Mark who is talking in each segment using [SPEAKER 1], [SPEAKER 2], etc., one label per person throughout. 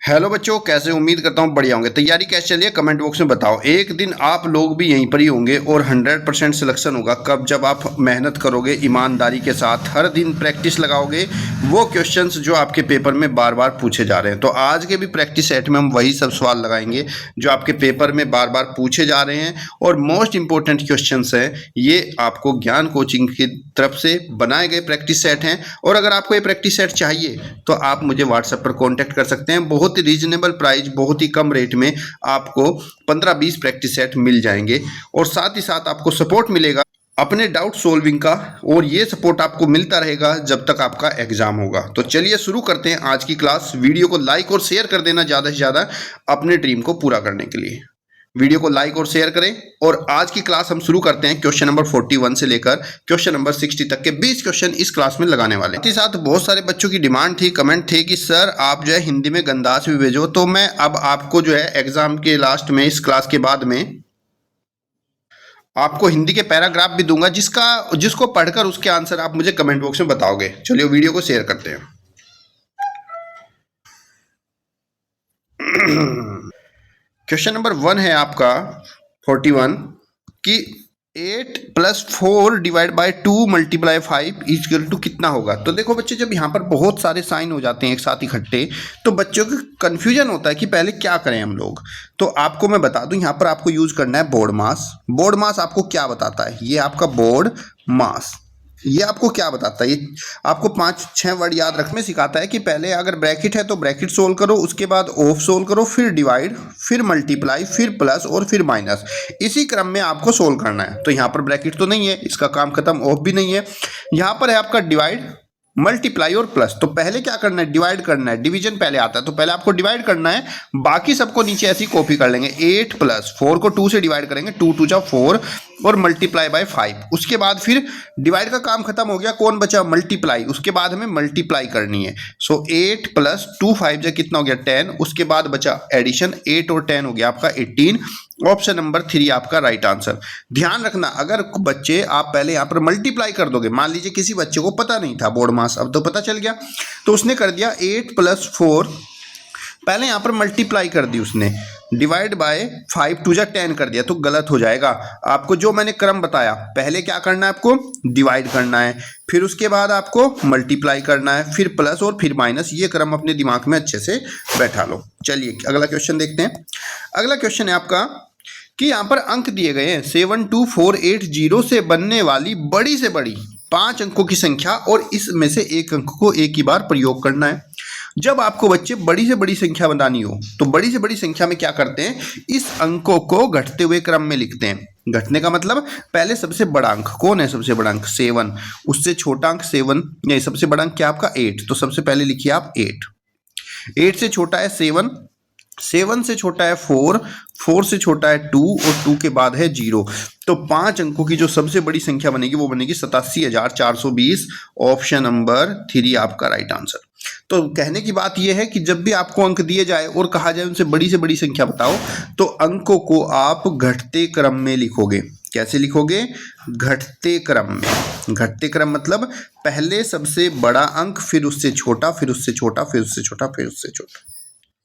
[SPEAKER 1] Hello बच्चों, कैसे? उम्मीद करता हूँ बढ़िया होंगे। तैयारी कैसे चलिए कमेंट बॉक्स में बताओ। एक दिन आप लोग भी यहीं पर ही होंगे और 100% सिलेक्शन होगा। कब? जब आप मेहनत करोगे, ईमानदारी के साथ हर दिन प्रैक्टिस लगाओगे, वो क्वेश्चंस जो आपके पेपर में बार बार पूछे जा रहे हैं। तो आज के भी प्रैक्टिस सेट में हम वही सब सवाल लगाएंगे जो आपके पेपर में बार बार पूछे जा रहे हैं और मोस्ट इंपॉर्टेंट क्वेश्चन हैं। ये आपको ज्ञान कोचिंग की तरफ से बनाए गए प्रैक्टिस सेट हैं। और अगर आपको ये प्रैक्टिस सेट चाहिए तो आप मुझे व्हाट्सएप पर कॉन्टैक्ट कर सकते हैं। बहुत ही रीजनेबल प्राइस, बहुत ही कम रेट में आपको 15-20 प्रैक्टिस सेट मिल जाएंगे और साथ ही साथ आपको सपोर्ट मिलेगा अपने डाउट सोल्विंग का। और ये सपोर्ट आपको मिलता रहेगा जब तक आपका एग्जाम होगा। तो चलिए शुरू करते हैं आज की क्लास। वीडियो को लाइक और शेयर कर देना ज़्यादा से ज़्यादा अपने ड्रीम को पूरा करने के लिए। वीडियो को लाइक और शेयर करें। और आज की क्लास हम शुरू करते हैं क्वेश्चन नंबर 41 से लेकर क्वेश्चन नंबर 60 तक के 20 क्वेश्चन इस क्लास में लगाने वाले हैं। साथ ही साथ बहुत सारे बच्चों की डिमांड थी, कमेंट थे कि सर आप जो है हिंदी में गंदास भी भेजो। तो मैं अब आपको जो है एग्जाम के लास्ट में, इस क्लास के बाद में आपको हिंदी के पैराग्राफ भी दूंगा, जिसको पढ़कर उसके आंसर आप मुझे कमेंट बॉक्स में बताओगे। चलिए वीडियो को शेयर करते हैं। क्वेश्चन नंबर 1 है आपका 41 कि 8 + 4 / 2 × 5 = कितना होगा। तो देखो बच्चे, जब यहाँ पर बहुत सारे साइन हो जाते हैं एक साथ इकट्ठे तो बच्चों को कन्फ्यूजन होता है कि पहले क्या करें हम लोग। तो आपको मैं बता दूं, यहाँ पर आपको यूज करना है बोर्ड मास। बोर्ड मास आपको क्या बताता है? ये आपका बोर्ड मास, ये आपको क्या बताता है? ये आपको 5-6 वर्ड याद रखने सिखाता है कि पहले अगर ब्रैकेट है तो ब्रैकेट सोल्व करो, उसके बाद ऑफ सोल्व करो, फिर डिवाइड, फिर मल्टीप्लाई, फिर प्लस और फिर माइनस। इसी क्रम में आपको सोल्व करना है। तो यहाँ पर ब्रैकेट तो नहीं है, इसका काम खत्म। ऑफ भी नहीं है। यहाँ पर है आपका डिवाइड, मल्टीप्लाई और प्लस। तो पहले क्या करना है? डिवाइड करना है। डिवीजन पहले आता है तो पहले आपको डिवाइड करना है, बाकी सबको नीचे ऐसी कॉपी कर लेंगे। 8 + 4 को 2 से डिवाइड करेंगे, 2 × 2 = 4 और मल्टीप्लाई बाय 5। उसके बाद फिर डिवाइड का काम खत्म हो गया, कौन बचा? मल्टीप्लाई। उसके बाद हमें मल्टीप्लाई करनी है। सो 8 + 2 5 कितना हो गया? 10। उसके बाद बचा एडिशन, 8 और 10 हो गया आपका 18। ऑप्शन नंबर 3 आपका राइट आंसर। ध्यान रखना, अगर बच्चे आप पहले यहाँ पर मल्टीप्लाई कर दोगे, मान लीजिए किसी बच्चे को पता नहीं था बोर्ड मास, अब तो पता चल गया, तो उसने कर दिया 8 + 4, पहले यहाँ पर मल्टीप्लाई कर दी उसने, डिवाइड बाय 5 × 2 = 10 कर दिया, तो गलत हो जाएगा। आपको जो मैंने क्रम बताया, पहले क्या करना है? आपको डिवाइड करना है, फिर उसके बाद आपको मल्टीप्लाई करना है, फिर प्लस और फिर माइनस। ये क्रम अपने दिमाग में अच्छे से बैठा लो। चलिए अगला क्वेश्चन देखते हैं। अगला क्वेश्चन है आपका कि यहाँ पर अंक दिए गए हैं 72480 से बनने वाली बड़ी से बड़ी 5 अंकों की संख्या और इसमें से एक अंक को एक ही बार प्रयोग करना है। जब आपको बच्चे बड़ी से बड़ी संख्या बनानी हो तो बड़ी से बड़ी संख्या में क्या करते हैं? इस अंकों को घटते हुए क्रम में लिखते हैं। घटने का मतलब पहले सबसे बड़ा अंक कौन है? सबसे बड़ा अंक 7, उससे छोटा अंक 7, नहीं सबसे बड़ा अंक क्या आपका 8। तो सबसे पहले लिखिए आप 8। 8 से छोटा है 7, 7 से छोटा है 4, 4 से छोटा है 2 और 2 के बाद है 0। तो 5 अंकों की जो सबसे बड़ी संख्या बनेगी वो बनेगी 87,420। ऑप्शन नंबर 3 आपका राइट आंसर। तो कहने की बात यह है कि जब भी आपको अंक दिए जाए और कहा जाए उनसे बड़ी से बड़ी संख्या बताओ, तो अंकों को आप घटते क्रम में लिखोगे। कैसे लिखोगे? घटते क्रम में। घटते क्रम मतलब पहले सबसे बड़ा अंक, फिर उससे छोटा, फिर उससे छोटा, फिर उससे छोटा, फिर उससे छोटा।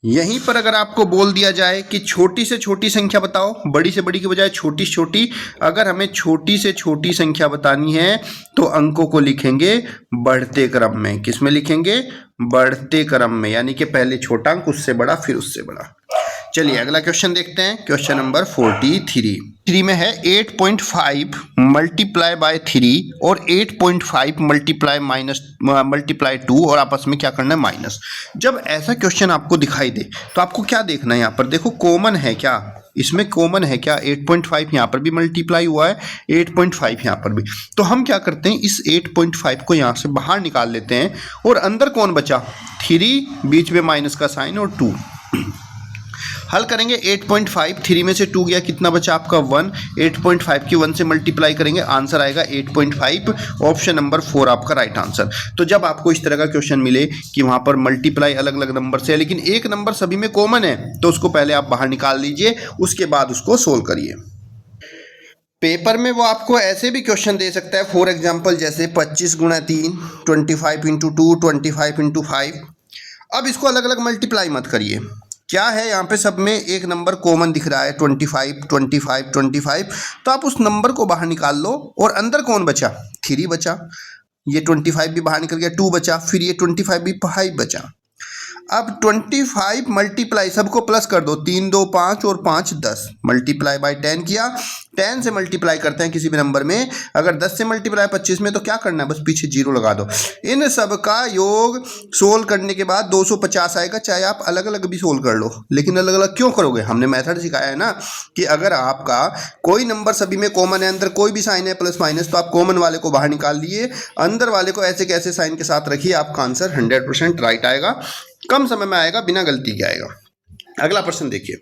[SPEAKER 1] यहीं पर अगर आपको बोल दिया जाए कि छोटी से छोटी संख्या बताओ, बड़ी से बड़ी के बजाय छोटी से छोटी, अगर हमें छोटी से छोटी संख्या बतानी है तो अंकों को लिखेंगे बढ़ते क्रम में। किस में लिखेंगे? बढ़ते क्रम में, यानी कि पहले छोटा अंक, उससे बड़ा, फिर उससे बड़ा। चलिए अगला क्वेश्चन देखते हैं। क्वेश्चन नंबर 43 में है 8.5 × 3 और 8.5 × 2 और आपस में क्या करना है? माइनस। जब ऐसा क्वेश्चन आपको दिखाई दे तो आपको क्या देखना है? यहाँ पर देखो कॉमन है क्या? इसमें कॉमन है क्या? 8.5 यहाँ पर भी मल्टीप्लाई हुआ है, 8.5 यहाँ पर भी। तो हम क्या करते हैं? इस 8.5 को यहाँ से बाहर निकाल लेते हैं और अंदर कौन बचा? 3, बीच में माइनस का साइन और 2। हल करेंगे 8.5, 3 में से 2 गया, कितना बचा आपका 1। 8.5 की 1 से मल्टीप्लाई करेंगे, आंसर आएगा 8.5। ऑप्शन नंबर 4 आपका राइट आंसर। तो जब आपको इस तरह का क्वेश्चन मिले कि वहां पर मल्टीप्लाई अलग अलग नंबर से है लेकिन एक नंबर सभी में कॉमन है, तो उसको पहले आप बाहर निकाल लीजिए, उसके बाद उसको सोल्व करिए। पेपर में वो आपको ऐसे भी क्वेश्चन दे सकता है, फॉर एग्जाम्पल जैसे 25 × 3, 25 × 2, 25 × 5। अब इसको अलग अलग मल्टीप्लाई मत करिए। क्या है यहाँ पे सब में एक नंबर कॉमन दिख रहा है 25 25 25, तो आप उस नंबर को बाहर निकाल लो और अंदर कौन बचा 3 बचा, ये 25 भी बाहर निकल गया 2 बचा, फिर ये 25 भी 5 बचा। अब 25 मल्टीप्लाई सबको प्लस कर दो, 3 2 5 और 5 10, मल्टीप्लाई बाय 10 किया। 10 से मल्टीप्लाई करते हैं किसी भी नंबर में, अगर 10 से मल्टीप्लाई 25 में तो क्या करना है, बस पीछे जीरो लगा दो। इन सब का योग सोल्व करने के बाद 250 आएगा, चाहे आप अलग अलग भी सोल्व कर लो, लेकिन अलग अलग क्यों करोगे, हमने मेथड सिखाया है ना कि अगर आपका कोई नंबर सभी में कॉमन है, अंदर कोई भी साइन है प्लस माइनस, तो आप कॉमन वाले को बाहर निकाल लिए, अंदर वाले को ऐसे कैसे साइन के साथ रखिए, आपका आंसर 100% राइट आएगा, कम समय में आएगा, बिना गलती के आएगा। अगला प्रश्न देखिए,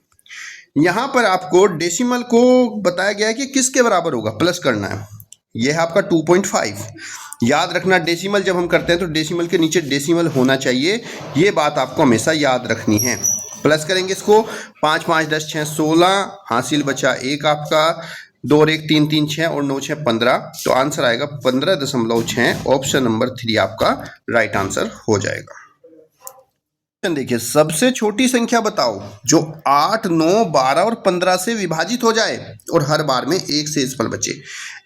[SPEAKER 1] यहां पर आपको डेसिमल को बताया गया है कि किसके बराबर होगा, प्लस करना है। यह है आपका 2.5। याद रखना डेसिमल जब हम करते हैं तो डेसिमल के नीचे डेसिमल होना चाहिए, ये बात आपको हमेशा याद रखनी है। प्लस करेंगे इसको, 5 5 10 6 16, हासिल बचा 1 आपका, 2 और 1 3 3 6 और 9 6 15, तो आंसर आएगा 15.6। ऑप्शन नंबर 3 आपका राइट आंसर हो जाएगा। देखिए, सबसे छोटी संख्या बताओ जो 8 9 12 और 15 से विभाजित हो जाए और हर बार में एक शेषफल बचे,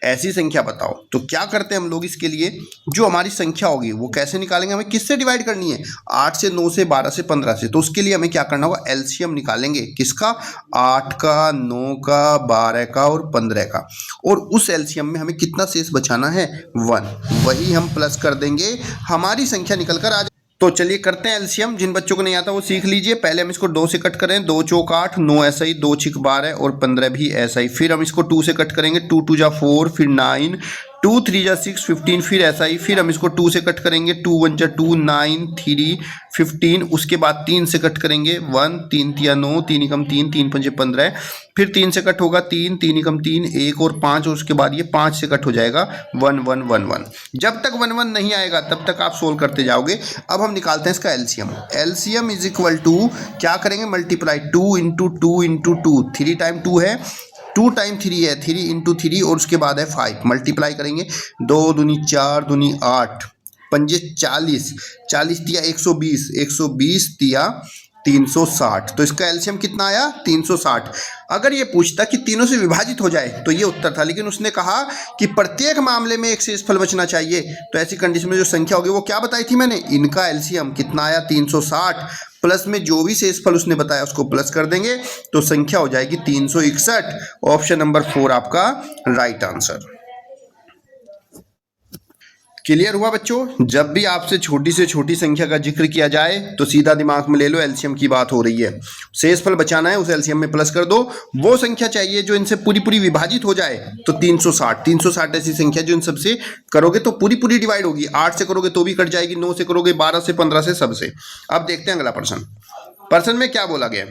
[SPEAKER 1] ऐसी संख्या बताओ। तो क्या करते हैं हम लोग इसके लिए, जो हमारी संख्या होगी वो कैसे निकालेंगे, हमें किससे डिवाइड करनी है, 8 से 9 से 12 से 15 से, तो उसके लिए हमें क्या करना होगा, एलसीएम निकालेंगे, किसका, 8 का 9 का 12 का और 15 का, और उस एलसीएम में हमें कितना शेष बचाना है, 1, वही हम प्लस कर देंगे, हमारी संख्या निकल कर आ। तो चलिए करते हैं एलसीएम, जिन बच्चों को नहीं आता वो सीख लीजिए। पहले हम इसको 2 से कट करें, 2 चौक 8, 9 ऐसा ही, 2 छिक 12 और 15 भी ऐसा ही। फिर हम इसको 2 से कट करेंगे, 2 2 जा 4, फिर 9, 2 3 जा 6 15, फिर ऐसा ही। फिर हम इसको 2 से कट करेंगे, 2 1 जा 2, 9 3 15, उसके बाद 3 से कट करेंगे, 1 3 3 9, 3 एकम 3, 3 5 15, फिर 3 से कट होगा 3 3 एकम 3 1 और 5, और उसके बाद ये 5 से कट हो जाएगा 1 1 1 1। जब तक 1 1 नहीं आएगा तब तक आप सोल्व करते जाओगे। अब हम निकालते हैं इसका LCM. LCM is equal to क्या करेंगे, मल्टीप्लाई 2 इंटू 2 इंटू 2, 3 टाइम 2 है, 2 टाइम 3 है, 3 इंटू 3 और उसके बाद है 5, मल्टीप्लाई करेंगे, 2 दूनी 4 दूनी 8, पंजे 40, 40 दिया 120, 120 दिया 360, तो इसका एलसीएम कितना आया 360। अगर ये पूछता कि तीनों से विभाजित हो जाए तो ये उत्तर था, लेकिन उसने कहा कि प्रत्येक मामले में एक शेषफल बचना चाहिए, तो ऐसी कंडीशन में जो संख्या होगी वो क्या बताई थी मैंने, इनका एलसीएम कितना आया 360, प्लस में जो भी शेषफल उसने बताया उसको प्लस कर देंगे, तो संख्या हो जाएगी 361। ऑप्शन नंबर 4 आपका राइट आंसर। क्लियर हुआ बच्चों, जब भी आपसे छोटी से छोटी संख्या का जिक्र किया जाए तो सीधा दिमाग में ले लो एलसीएम की बात हो रही है, शेषफल बचाना है, उस एलसीएम में प्लस कर दो, वो संख्या चाहिए जो इनसे पूरी पूरी विभाजित हो जाए, तो 360 ऐसी संख्या जो इन सबसे करोगे तो पूरी पूरी डिवाइड होगी, 8 से करोगे तो भी कट जाएगी, 9 से करोगे, 12 से 15 से, सबसे। अब देखते हैं अगला प्रश्न में क्या बोला गया,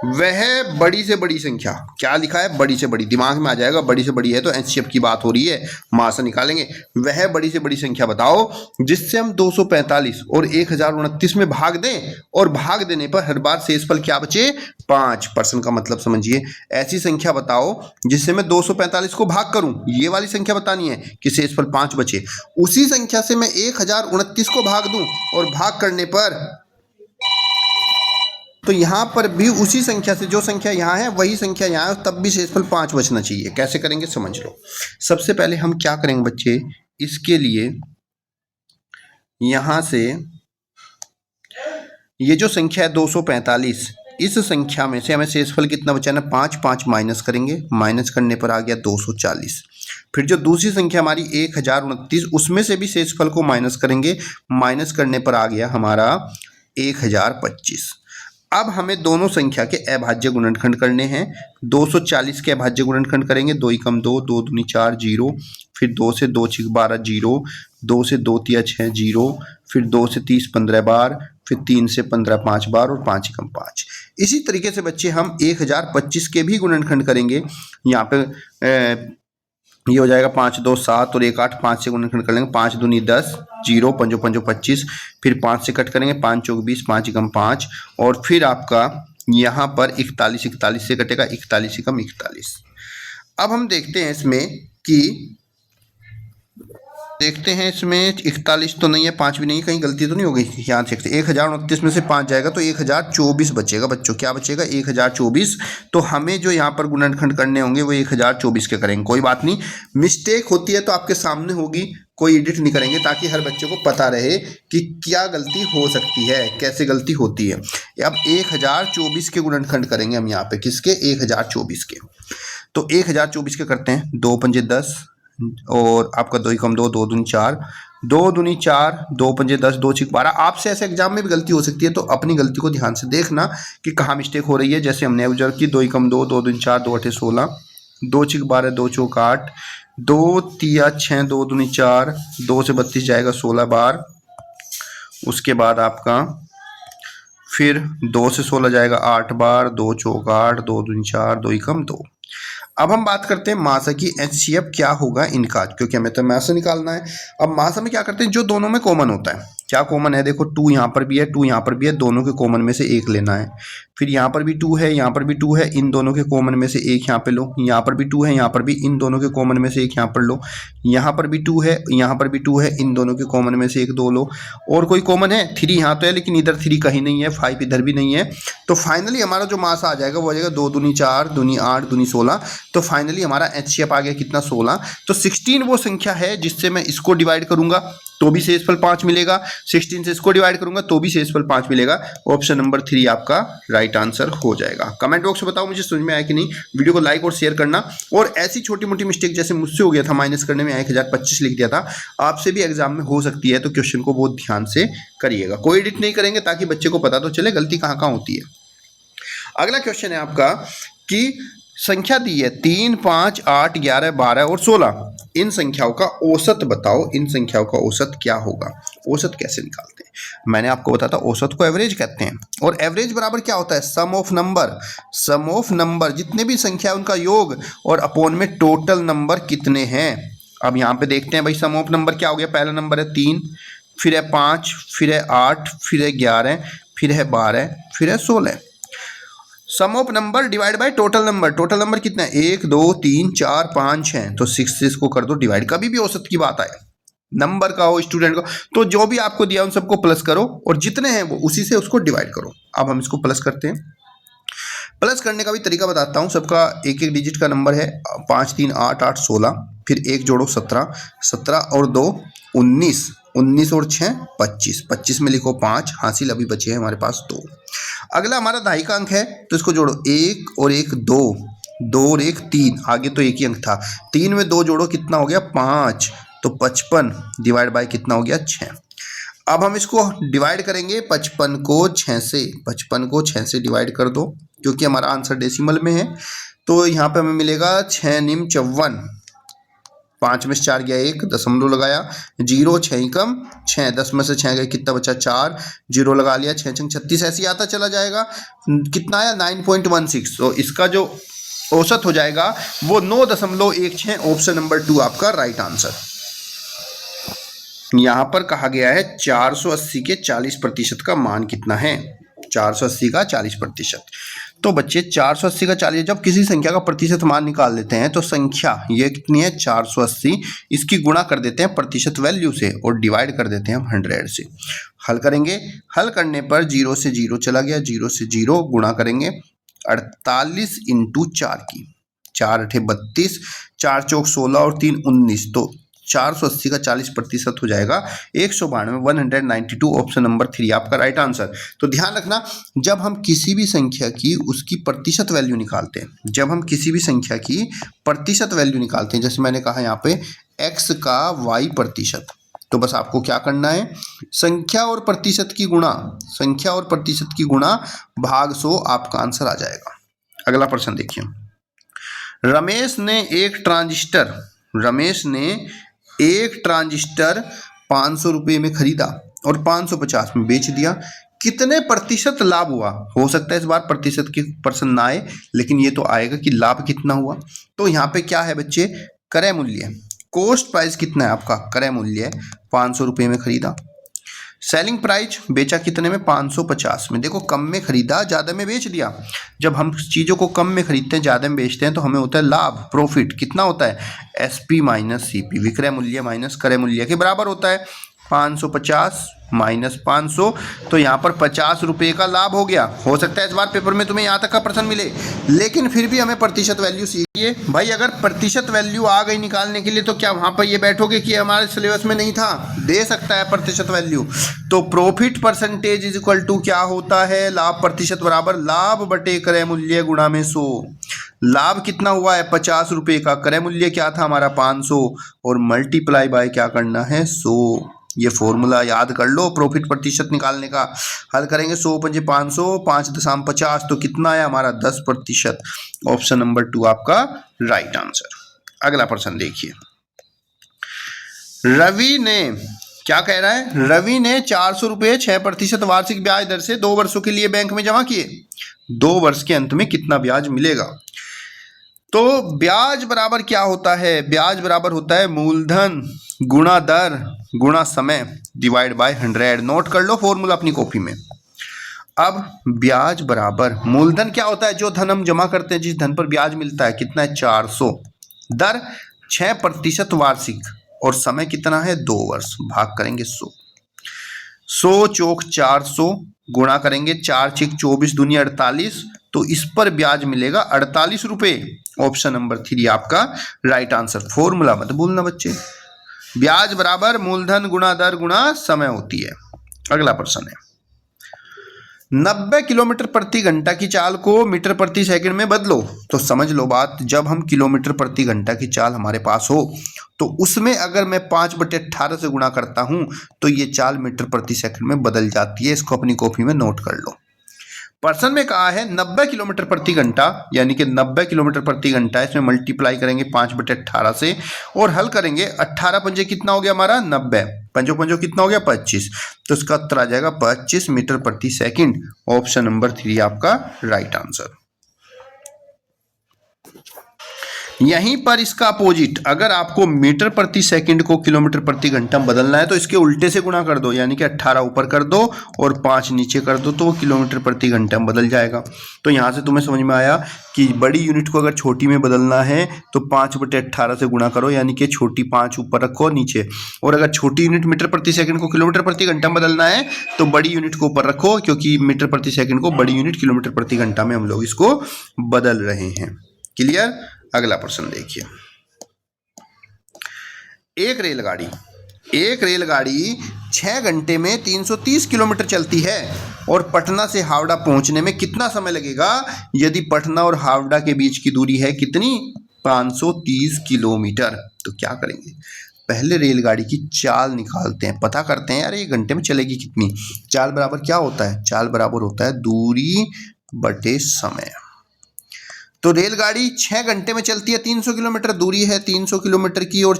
[SPEAKER 1] वह बड़ी से बड़ी संख्या, क्या लिखा है, बड़ी से बड़ी, दिमाग में आ जाएगा, बड़ी से बड़ी है तो एचसीएफ की बात हो रही है, मां से निकालेंगे। वह बड़ी से बड़ी संख्या बताओ जिससे हम 245 और 1029 में भाग दें और भाग देने पर हर बार शेषफल क्या बचे, 5। प्रश्न का मतलब समझिए, ऐसी संख्या बताओ जिससे मैं 245 को भाग करूं, ये वाली संख्या बतानी है कि शेषफल 5 बचे, उसी संख्या से मैं 1029 को भाग दूं और भाग करने पर, तो यहाँ पर भी उसी संख्या से, जो संख्या यहाँ है वही संख्या यहाँ है, तब भी शेषफल 5 बचना चाहिए। कैसे करेंगे समझ लो। सबसे पहले हम क्या करेंगे बच्चे, इसके लिए यहाँ से ये जो संख्या है 245, इस संख्या में से हमें शेषफल कितना बचाना, 5 5 माइनस करेंगे, माइनस करने पर आ गया 240। फिर जो दूसरी संख्या हमारी 1029, उसमें से भी शेषफल को माइनस करेंगे, माइनस करने पर आ गया हमारा 1025। अब हमें दोनों संख्या के अभाज्य गुणनखंड करने हैं। 240 के अभाज्य गुणनखंड करेंगे, 2 एकम 2, 2 दूनी 4, 0, फिर 2 से 2 छिक 12, 0, 2 से 2 तिया 6, 0, फिर 2 से 30 15 बार, फिर 3 से 15 5 बार और 5 एकम 5। इसी तरीके से बच्चे हम 1025 के भी गुणनखंड करेंगे। यहाँ पे ये हो जाएगा 5 2 7 और 1 8, 5 से गुणनखंड कर लेंगे, 5 दूनी 10, 0 5 5 25, फिर 5 से कट करेंगे, 5 चौक 20, 5 एकम 5, और फिर आपका यहाँ पर 41 से कटेगा, 41 एकम 41। अब हम देखते हैं इसमें कि देखते हैं इसमें 41 तो नहीं है, 5 भी नहीं है, कहीं गलती तो नहीं हो गई, यहाँ देखते 1029 में से 5 जाएगा तो 1024 बचेगा बच्चों। क्या बचेगा? 1024। तो हमें जो यहाँ पर गुणनखंड करने होंगे वो 1024 के करेंगे। कोई बात नहीं, मिस्टेक होती है तो आपके सामने होगी, कोई एडिट नहीं करेंगे, ताकि हर बच्चे को पता रहे कि क्या गलती हो सकती है, कैसे गलती होती है। अब 1024 के गुणनखंड करेंगे हम यहाँ पे, किसके? 1024 के। तो 1024 के करते हैं, 2 पंजे 10 और आपका 2 कम 2, 2 दूनी 4, 2 दूनी 4, 2 पंजे 10, 2 छिक 12। आपसे ऐसे एग्जाम में भी गलती हो सकती है, तो अपनी गलती को ध्यान से देखना कि कहाँ मिस्टेक हो रही है। जैसे हमने ऑब्जर्व की, 2 कम 2, 2 दूनी 4, 2 अठे 16, 2 छिक 12, 2 चौक 8, 2 तिया 6, 2 दूनी 4, 2 से 32 जाएगा 16 बार। उसके बाद आपका फिर 2 से 16 जाएगा 8 बार, 2 चौक 8, 2 दूनी 4, 2 कम 2। अब हम बात करते हैं मासा की HCF क्या होगा इनका, क्योंकि हमें तो मासा निकालना है। अब मासा में क्या करते हैं, जो दोनों में कॉमन होता है। क्या कॉमन है? देखो 2 यहाँ पर भी है, 2 यहाँ पर भी है, दोनों के कॉमन में से एक लेना है। फिर यहाँ पर भी 2 है, यहाँ पर भी 2 है, इन दोनों के कॉमन में से एक यहाँ पे लो। यहाँ पर भी 2 है, यहाँ पर भी, इन दोनों के कॉमन में से एक यहाँ पर लो। यहाँ पर भी 2 है, यहाँ पर भी 2 है, इन दोनों के कॉमन में से एक 2 लो। और कोई कॉमन है? 3 यहाँ तो है, लेकिन इधर 3 कहीं नहीं है, 5 इधर भी नहीं है। तो फाइनली हमारा जो मासा आ जाएगा वो आ जाएगा 2 दूनी 4, दूनी 8, दूनी 16। तो फाइनली हमारा HCF आ गया कितना? 16। तो 16 वो संख्या है जिससे मैं इसको डिवाइड करूंगा तो भी शेषफल 5 मिलेगा, 16 से इसको डिवाइड करूंगा तो भी शेषफल 5 मिलेगा। ऑप्शन नंबर 3 आपका राइट आंसर हो जाएगा। कमेंट बॉक्स में बताओ मुझे समझ में आया कि नहीं। वीडियो को लाइक और शेयर करना। और ऐसी छोटी मोटी मिस्टेक जैसे मुझसे हो गया था, माइनस करने में 1025 लिख दिया था, आपसे भी एग्जाम में हो सकती है, तो क्वेश्चन को बहुत ध्यान से करिएगा। कोई एडिट नहीं करेंगे ताकि बच्चे को पता तो चले गलती कहाँ कहाँ होती है। अगला क्वेश्चन है आपका कि संख्या दी है 3, 5, 8, 11, 12 और 16। इन संख्याओं का औसत बताओ। इन संख्याओं का औसत क्या होगा? औसत कैसे निकालते हैं? मैंने आपको बताया था औसत को एवरेज कहते हैं। और एवरेज बराबर क्या होता है? Sum of number. Sum of number, जितने भी संख्या है उनका योग, और अपॉन में टोटल नंबर कितने हैं। अब यहाँ पे देखते हैं भाई, सम ऑफ नंबर क्या हो गया? पहला नंबर है 3, फिर है 5, फिर है 8, फिर है 11, फिर है 12, फिर है 16। Sum of number divide by total number. Total number कितना है? 1, 2, 3, 4, 5, 6। तो 6 से इसको कर दो डिवाइड। कभी भी औसत की बात आए, नंबर का हो, स्टूडेंट का, तो जो भी आपको दिया उन सबको प्लस करो और जितने हैं वो उसी से उसको डिवाइड करो। अब हम इसको प्लस करते हैं। प्लस करने का भी तरीका बताता हूँ। सबका एक एक डिजिट का नंबर है। 5, 3, 8, 8, 16, फिर 1 जोड़ो 17, 17 और 2 19, 19 और 6 25, 25 में लिखो 5, हासिल अभी बचे हैं हमारे पास 2। अगला हमारा दहाई का अंक है, तो इसको जोड़ो, 1 और 1 2, 2 और 1 3, आगे तो एक ही अंक था। 3 में 2 जोड़ो, कितना हो गया? 5। तो 55 डिवाइड बाय कितना हो गया? 6। अब हम इसको डिवाइड करेंगे 55 को 6 से। 55 को 6 से डिवाइड कर दो, क्योंकि हमारा आंसर डेसिमल में है। तो यहाँ पे हमें मिलेगा 6 निम 54, 5 में से 4 गया 1, दशमलव लगाया, 0, 6 कम 6, 10 में से 6 गए, कितना बचा? 4, 0 लगा लिया, 6 छंग 36, ऐसे आता चला जाएगा। कितना आया? 9.16। तो इसका जो औसत हो जाएगा वो 9.16। ऑप्शन नंबर 2 आपका राइट आंसर। यहाँ पर कहा गया है 480 के 40% का मान कितना है? 480 का 40%। तो बच्चे 480 का 40, जब किसी संख्या का प्रतिशत मान निकाल लेते हैं तो संख्या ये कितनी है? 480, इसकी गुणा कर देते हैं प्रतिशत वैल्यू से और डिवाइड कर देते हैं हम 100 से। हल करेंगे, हल करने पर 0 से 0 चला गया, 0 से 0 गुणा करेंगे 48 × 4 की, 4 अठे 32, 4 चौक 16 और 3 19। तो 480 का 40% हो जाएगा 192, 192। ऑप्शन नंबर 3 आपका राइट आंसर। तो ध्यान रखना, जब हम किसी भी संख्या की उसकी प्रतिशत वैल्यू निकालते हैं, जब हम किसी भी संख्या की प्रतिशत वैल्यू निकालते हैं, जैसे मैंने कहा यहाँ पे x का y%, तो बस आपको क्या करना है? संख्या और प्रतिशत की गुणा, संख्या और प्रतिशत की गुणा भाग 100, आपका आंसर आ जाएगा। अगला प्रश्न देखिए। रमेश ने एक ट्रांजिस्टर 500 रुपये में खरीदा और 550 में बेच दिया। कितने प्रतिशत लाभ हुआ? हो सकता है इस बार प्रतिशत के प्रश्न ना आए, लेकिन ये तो आएगा कि लाभ कितना हुआ। तो यहाँ पे क्या है बच्चे? क्रय मूल्य, कॉस्ट प्राइस कितना है आपका? क्रय मूल्य 500 रुपये में खरीदा। सेलिंग प्राइस बेचा कितने में, 550 में। देखो कम में खरीदा, ज़्यादा में बेच दिया। जब हम चीज़ों को कम में खरीदते हैं, ज़्यादा में बेचते हैं, तो हमें होता है लाभ, प्रॉफिट। कितना होता है, SP माइनस CP, विक्रय मूल्य माइनस क्रय मूल्य के बराबर होता है। 550 माइनस 500, तो यहाँ पर 50 रुपये का लाभ हो गया। हो सकता है इस बार पेपर में तुम्हें यहाँ तक का प्रश्न मिले, लेकिन फिर भी हमें प्रतिशत वैल्यू सीखिए भाई। अगर प्रतिशत वैल्यू आ गई निकालने के लिए, तो क्या वहाँ पर ये बैठोगे कि हमारे सिलेबस में नहीं था, दे सकता है प्रतिशत वैल्यू। तो profit percentage is equal to क्या होता है, लाभ प्रतिशत बराबर लाभ बटे क्रय मूल्य गुणा में 100। लाभ कितना हुआ है, 50 रुपये का, क्रय मूल्य क्या था हमारा 500, और मल्टीप्लाई बाय क्या करना है, 100। ये फॉर्मूला याद कर लो प्रॉफिट प्रतिशत निकालने का। हल करेंगे 100 पंजे 500, 5.50, तो कितना है हमारा 10%। ऑप्शन नंबर 2 आपका राइट आंसर। अगला प्रश्न देखिए, रवि ने क्या कह रहा है, रवि ने 400 रुपये 6% वार्षिक ब्याज दर से 2 वर्षों के लिए बैंक में जमा किए। 2 वर्ष के अंत में कितना ब्याज मिलेगा। तो ब्याज बराबर क्या होता है, ब्याज बराबर होता है मूलधन गुणा दर गुणा समय डिवाइड बाय 100। नोट कर लो फॉर्मूला अपनी कॉपी में। अब ब्याज बराबर मूलधन क्या होता है, जो धन हम जमा करते हैं, जिस धन पर ब्याज मिलता है, कितना है 400, दर 6% वार्षिक, और समय कितना है 2 वर्ष, भाग करेंगे 100। 100 चौक 400 गुणा करेंगे 4 छिक 24 दूनी 48, तो इस पर ब्याज मिलेगा 48 रुपये। ऑप्शन नंबर 3 आपका राइट आंसर। फॉर्मूला मत भूलना बच्चे, ब्याज बराबर मूलधन गुणा दर गुणा समय होती है। अगला प्रश्न है, 90 किलोमीटर प्रति घंटा की चाल को मीटर प्रति सेकंड में बदलो। तो समझ लो बात, जब हम किलोमीटर प्रति घंटा की चाल हमारे पास हो, तो उसमें अगर मैं 5/18 से गुणा करता हूं, तो ये चाल मीटर प्रति सेकंड में बदल जाती है। इसको अपनी कॉपी में नोट कर लो। प्रश्न में कहा है 90 किलोमीटर प्रति घंटा, यानी कि 90 किलोमीटर प्रति घंटा, इसमें मल्टीप्लाई करेंगे 5/18 से, और हल करेंगे। 18 पंजे कितना हो गया हमारा 90, पंजो पंजो कितना हो गया 25, तो इसका उत्तर आ जाएगा 25 मीटर प्रति सेकंड। ऑप्शन नंबर 3 आपका राइट आंसर। यहीं पर इसका अपोजिट, अगर आपको मीटर प्रति सेकंड को किलोमीटर प्रति घंटा में बदलना है, तो इसके उल्टे से गुणा कर दो, यानी कि 18 ऊपर कर दो और 5 नीचे कर दो, तो वो किलोमीटर प्रति घंटा में बदल जाएगा। तो यहाँ से तुम्हें समझ में आया कि बड़ी यूनिट को अगर छोटी में बदलना है, तो 5/18 से गुणा करो, यानी कि छोटी 5 ऊपर रखो नीचे, और अगर छोटी यूनिट मीटर प्रति सेकंड को किलोमीटर प्रति घंटा में बदलना है, तो बड़ी यूनिट को ऊपर रखो, क्योंकि मीटर प्रति सेकंड को बड़ी यूनिट किलोमीटर प्रति घंटा में हम लोग इसको बदल रहे हैं। क्लियर। अगला प्रश्न देखिए, एक रेलगाड़ी 6 घंटे में 330 किलोमीटर चलती है, और पटना से हावड़ा पहुंचने में कितना समय लगेगा, यदि पटना और हावड़ा के बीच की दूरी है कितनी, 530 किलोमीटर। तो क्या करेंगे, पहले रेलगाड़ी की चाल निकालते हैं, पता करते हैं यार ये घंटे में चलेगी कितनी। चाल बराबर क्या होता है, चाल बराबर होता है दूरी बटे समय। तो रेलगाड़ी 6 घंटे में चलती है, 300 किलोमीटर दूरी है 300 किलोमीटर की, और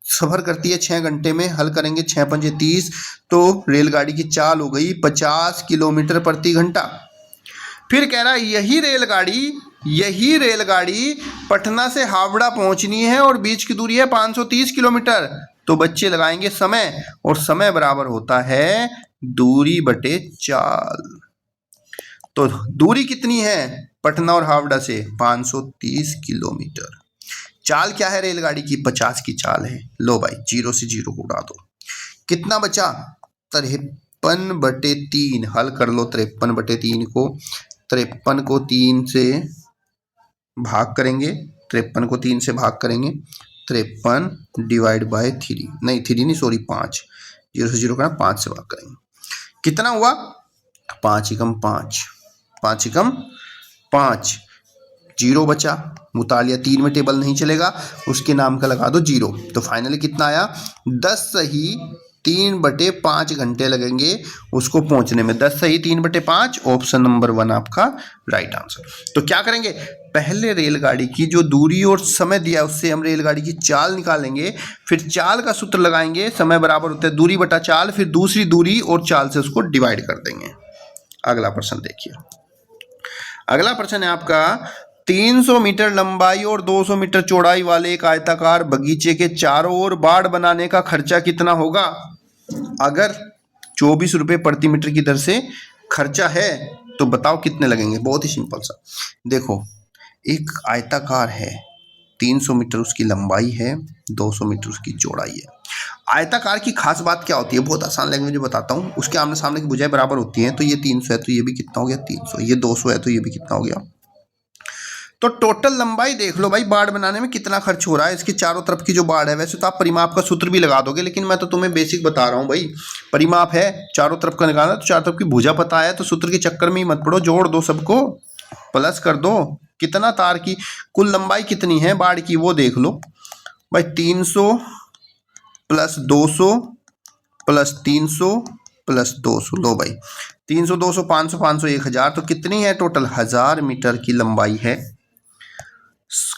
[SPEAKER 1] सफर करती है 6 घंटे में। हल करेंगे 6 पंजे 30, तो रेलगाड़ी की चाल हो गई 50 किलोमीटर प्रति घंटा। फिर कह रहा है यही रेलगाड़ी पटना से हावड़ा पहुंचनी है, और बीच की दूरी है 530 किलोमीटर। तो बच्चे लगाएंगे समय, और समय बराबर होता है दूरी बटे चाल। तो दूरी कितनी है पटना और हावड़ा से, 530 किलोमीटर। चाल क्या है रेलगाड़ी की, 50 की चाल है। लो भाई 0 से 0 को उड़ा दो, कितना बचा 53/3। हल कर लो 53/3 को, 53 को 3 से भाग करेंगे, 53 को 3 से भाग करेंगे, 53 डिवाइड बाय 3, नहीं 3 नहीं सॉरी 5, 0 से 0 करना 5 से भाग करेंगे, कितना हुआ 5 एकम 5, 5 एकम 5, 0 बचा। मुतालिया 3 में टेबल नहीं चलेगा, उसके नाम का लगा दो 0। तो फाइनली कितना आया 10 सही 3/5 घंटे लगेंगे उसको पहुंचने में। 10 सही 3/5, ऑप्शन नंबर 1 आपका राइट आंसर। तो क्या करेंगे, पहले रेलगाड़ी की जो दूरी और समय दिया है उससे हम रेलगाड़ी की चाल निकालेंगे, फिर चाल का सूत्र लगाएंगे, समय बराबर होता है दूरी बटा चाल, फिर दूसरी दूरी और चाल से उसको डिवाइड कर देंगे। अगला प्रश्न देखिए, अगला प्रश्न है आपका 300 मीटर लंबाई और 200 मीटर चौड़ाई वाले एक आयताकार बगीचे के चारों ओर बाड़ बनाने का खर्चा कितना होगा। अगर 24 रुपये प्रति मीटर की दर से खर्चा है, तो बताओ कितने लगेंगे। बहुत ही सिंपल सा। देखो एक आयताकार है, 300 मीटर उसकी लंबाई है, 200 मीटर उसकी चौड़ाई है। आयताकार की खास बात क्या होती है, बहुत आसान लैंग्वेज में बताता हूँ। उसके आमने सामने की भुजाएं बराबर होती हैं, तो ये 300 है तो ये भी कितना हो गया 300, ये 200 है तो ये भी कितना हो गया। तो टोटल लंबाई देख लो भाई, बाड़ बनाने में कितना खर्च हो रहा है। इसके चारों तरफ की जो बाड़ है, वैसे तो आप परिमाप का सूत्र भी लगा दोगे, लेकिन मैं तो तुम्हें बेसिक बता रहा हूँ भाई। परिमाप है, चारों तरफ का निकालना, तो चारों तरफ की भुजा पता है, तो सूत्र के चक्कर में ही मत पड़ो, जोड़ दो सबको, प्लस कर दो। कितना तार की कुल लंबाई कितनी है बाड़ की, वो देख लो भाई। 300 प्लस 200 प्लस 300 प्लस 200, लो भाई 300 200 500 500 1000, तो कितनी है टोटल 1000 मीटर की लंबाई है।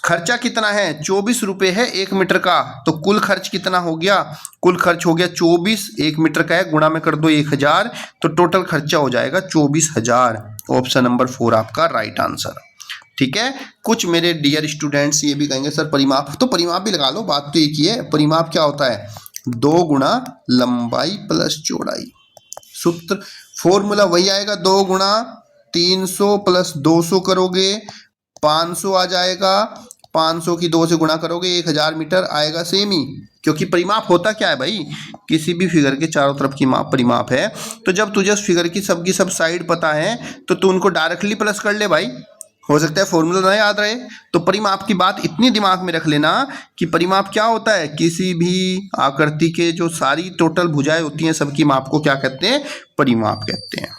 [SPEAKER 1] खर्चा कितना है, 24 रुपये है 1 मीटर का, तो कुल खर्च कितना हो गया, कुल खर्च हो गया 24, 1 मीटर का है, गुणा में कर दो 1000, तो टोटल खर्चा हो जाएगा 24,000। ऑप्शन नंबर 4 आपका राइट आंसर। ठीक है। कुछ मेरे डियर स्टूडेंट्स ये भी कहेंगे सर परिमाप, तो परिमाप भी लगा लो, बात तो एक ही है। परिमाप क्या होता है, 2 गुणा लंबाई प्लस चौड़ाई। सूत्र फॉर्मूला वही आएगा, 2 गुणा 300 प्लस 200 करोगे 500 आ जाएगा, 500 की 2 से गुणा करोगे 1000 मीटर आएगा, सेम ही। क्योंकि परिमाप होता क्या है भाई, किसी भी फिगर के चारों तरफ की माप परिमाप है। तो जब तुझे उस फिगर की सब साइड पता है, तो तू उनको डायरेक्टली प्लस कर ले भाई। हो सकता है फॉर्मूला ना याद रहे, तो परिमाप की बात इतनी दिमाग में रख लेना कि परिमाप क्या होता है, किसी भी आकृति के जो सारी टोटल भुजाएं होती हैं सबकी माप को क्या कहते हैं, परिमाप कहते हैं।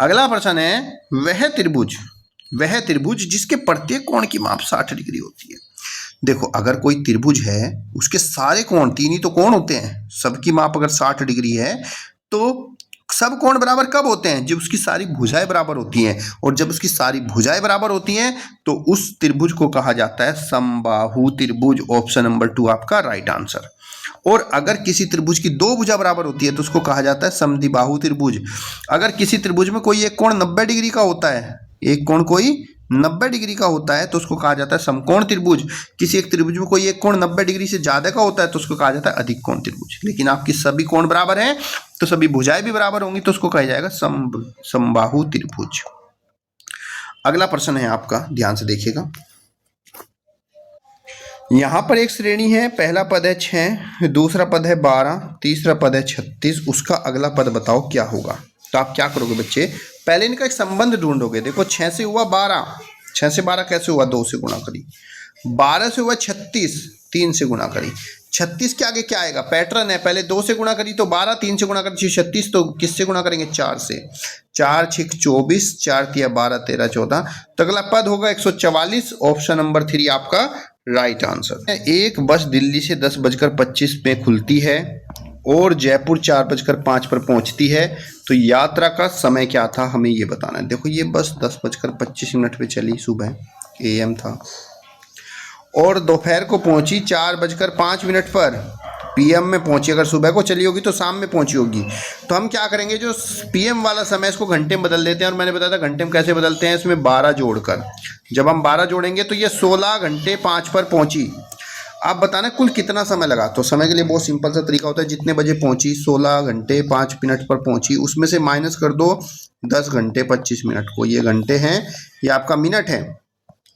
[SPEAKER 1] अगला प्रश्न है, वह त्रिभुज जिसके प्रत्येक कोण की माप 60 डिग्री होती है। देखो अगर कोई त्रिभुज है, उसके सारे कोण, 3 ही तो कोण होते हैं, सबकी माप अगर 60 डिग्री है, तो सब कोण बराबर कब होते हैं, जब उसकी सारी भुजाएं बराबर होती हैं। और जब उसकी सारी भुजाएं बराबर होती हैं, तो उस त्रिभुज को कहा जाता है समबाहु त्रिभुज। ऑप्शन नंबर 2 आपका राइट आंसर। और अगर किसी त्रिभुज की 2 भुजा बराबर होती है, तो उसको कहा जाता है समद्विबाहु त्रिभुज। अगर किसी त्रिभुज में कोई एक कोण 90 डिग्री का होता है, एक कोण कोई 90 डिग्री का होता है, तो उसको कहा जाता है समकोण त्रिभुज। किसी एक त्रिभुज में कोई एक कोण 90 डिग्री से ज्यादा का होता है, तो उसको कहा जाता है अधिक कोण त्रिभुज। लेकिन आपकी सभी कोण बराबर हैं, तो सभी भुजाएं भी बराबर होंगी, तो उसको कहा जाएगा समबाहु त्रिभुज। अगला प्रश्न है आपका, ध्यान से देखिएगा। यहां पर एक श्रेणी है, पहला पद है 6, दूसरा पद है 12, तीसरा पद है 36, उसका अगला पद बताओ क्या होगा। तो आप क्या करोगे बच्चे, पहले इनका एक संबंध ढूंढोगे। देखो 6 से हुआ 12, 6 से 12 कैसे हुआ, 2 से गुणा करी। 12 से हुआ 36, 3 से गुणा करी। 36 के आगे क्या आएगा, पैटर्न है, पहले 2 से गुणा करी तो 12, 3 से गुणा करी 36, तो किससे गुणा करेंगे, 4 से। 4 6 24, 4 तिया 12 13 14, तो अगला पद होगा 144। ऑप्शन नंबर 3 आपका राइट आंसर। एक बस दिल्ली से 10:25 में खुलती है और जयपुर 4:05 पर पहुंचती है, तो यात्रा का समय क्या था, हमें ये बताना है। देखो ये बस 10:25 पे चली, सुबह AM था, और दोपहर को पहुंची 4:05 पर, PM में पहुंची। अगर सुबह को चली होगी तो शाम में पहुंची होगी। तो हम क्या करेंगे, जो PM वाला समय इसको घंटे में बदल देते हैं, और मैंने बताया था घंटे में कैसे बदलते हैं, इसमें 12 जोड़कर। जब हम 12 जोड़ेंगे तो ये 16 घंटे 5 पर पहुंची। आप बताना कुल कितना समय लगा। तो समय के लिए बहुत सिंपल सा तरीका होता है, जितने बजे पहुंची, 16 घंटे 5 मिनट पर पहुंची, उसमें से माइनस कर दो 10 घंटे 25 मिनट को। ये घंटे हैं, ये आपका मिनट है।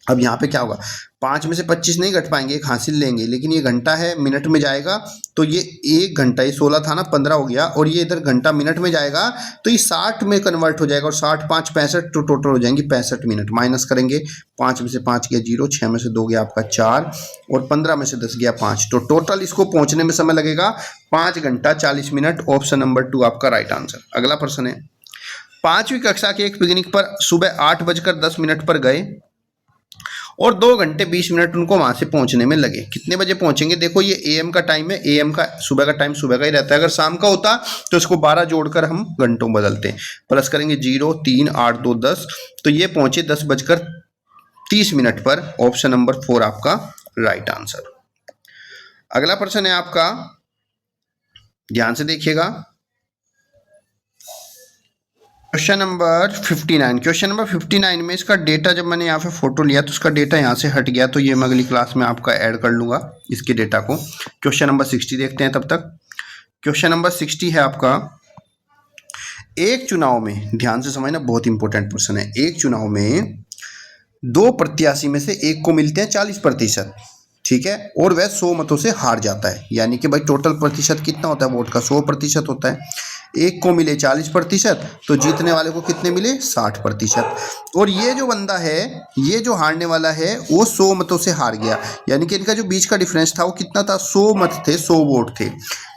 [SPEAKER 1] अब यहाँ पे क्या होगा, 5 में से 25 नहीं घट पाएंगे, एक हासिल लेंगे, लेकिन ये घंटा है, मिनट में जाएगा, तो ये 1 घंटा, ये 16 था ना, 15 हो गया, और ये इधर घंटा मिनट में जाएगा, तो ये 60 में कन्वर्ट हो जाएगा, और 60 5 65, तो टोटल हो जाएंगे 65 मिनट। माइनस करेंगे, 5 में से 5 गया 0, 6 में से 2 गया आपका 4, और 15 में से 10 गया 5, तो टोटल इसको पहुंचने में समय लगेगा 5 घंटा 40 मिनट। ऑप्शन नंबर 2 आपका राइट आंसर। अगला प्रश्न है, 5वीं कक्षा के एक पिकनिक पर सुबह 8:10 पर गए और 2 घंटे 20 मिनट उनको वहां से पहुंचने में लगे। कितने बजे पहुंचेंगे, देखो ये AM का टाइम है, AM का सुबह का टाइम सुबह का ही रहता है। अगर शाम का होता तो इसको 12 जोड़कर हम घंटों बदलते हैं, प्लस करेंगे 0 3 8 2 10, तो ये पहुंचे 10:30 पर। ऑप्शन नंबर 4 आपका राइट आंसर। अगला प्रश्न है आपका, ध्यान से देखिएगा, क्वेश्चन नंबर 59। क्वेश्चन नंबर 59 में इसका डेटा, जब मैंने यहाँ पे फोटो लिया तो उसका डेटा यहाँ से हट गया, तो ये मैं अगली क्लास में आपका ऐड कर लूँगा इसके डेटा को। क्वेश्चन नंबर 60 देखते हैं तब तक। क्वेश्चन नंबर 60 है आपका, एक चुनाव में, ध्यान से समझना, बहुत इंपॉर्टेंट क्वेश्चन है, एक चुनाव में 2 प्रत्याशी में से एक को मिलते हैं 40%, ठीक है, और वह 100 मतों से हार जाता है। यानी कि भाई टोटल प्रतिशत कितना होता है वोट का, 100% होता है। एक को मिले 40%, तो जीतने वाले को कितने मिले, 60%। और ये जो बंदा है, ये जो हारने वाला है, वो 100 मतों से हार गया। यानी कि इनका जो बीच का डिफरेंस था वो कितना था, 100 मत थे, 100 वोट थे।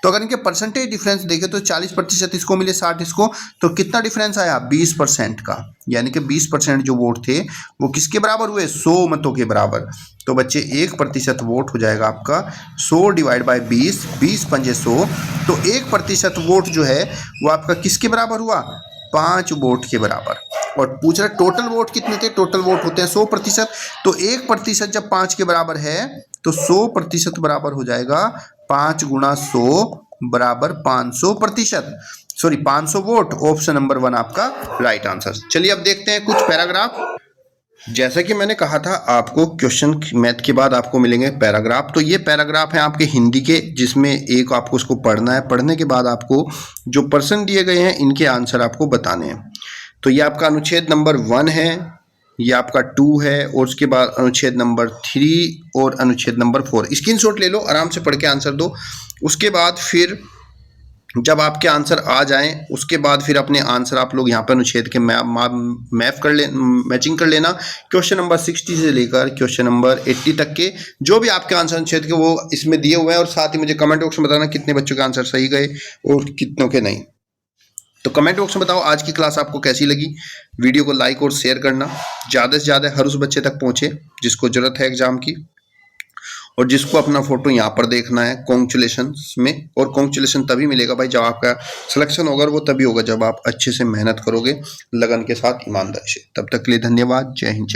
[SPEAKER 1] तो अगर इनके परसेंटेज डिफरेंस देखें तो 40% इसको मिले, 60 इसको, तो कितना डिफरेंस आया, 20% का। यानी कि 20% जो वोट थे वो किसके बराबर हुए, 100 मतों के बराबर। तो बच्चे 1% वोट हो जाएगा आपका 100 डिवाइड बाई 20, 20 पंजे 100। तो 1% वोट जो है वो आपका किसके बराबर हुआ, 5 वोट के बराबर। और पूछ रहा टोटल वोट कितने थे, टोटल वोट होते हैं 100%। तो 1% जब 5 के बराबर है तो 100% बराबर हो जाएगा 5 गुणा 100 बराबर 500%, सॉरी 500 वोट। ऑप्शन नंबर 1 आपका राइट आंसर। चलिए अब देखते हैं कुछ पैराग्राफ। जैसा कि मैंने कहा था आपको क्वेश्चन मैथ के बाद आपको मिलेंगे पैराग्राफ। तो ये पैराग्राफ है आपके हिंदी के, जिसमें एक आपको उसको पढ़ना है, पढ़ने के बाद आपको जो प्रश्न दिए गए हैं इनके आंसर आपको बताने हैं। तो ये आपका अनुच्छेद नंबर 1 है, ये आपका 2 है, और उसके बाद अनुच्छेद नंबर 3 और अनुच्छेद नंबर 4। स्क्रीनशॉट ले लो, आराम से पढ़ के आंसर दो। उसके बाद फिर जब आपके आंसर आ जाएं, उसके बाद फिर अपने आंसर आप लोग यहाँ पर अनुच्छेद के मैप कर ले, मैचिंग कर लेना। क्वेश्चन नंबर 60 से लेकर क्वेश्चन नंबर 80 तक के जो भी आपके आंसर अनुच्छेद के वो इसमें दिए हुए हैं। और साथ ही मुझे कमेंट बॉक्स में बताना कितने बच्चों के आंसर सही गए और कितनों के नहीं। तो कमेंट बॉक्स में बताओ आज की क्लास आपको कैसी लगी। वीडियो को लाइक और शेयर करना, ज़्यादा से ज़्यादा हर उस बच्चे तक पहुँचे जिसको ज़रूरत है एग्जाम की, और जिसको अपना फोटो यहाँ पर देखना है कॉन्ग्रेचुलेशन में। और कॉन्ग्रेचुलेशन तभी मिलेगा भाई जब आपका सिलेक्शन होगा, वो तभी होगा जब आप अच्छे से मेहनत करोगे लगन के साथ, ईमानदारी से। तब तक के लिए धन्यवाद, जय हिंद।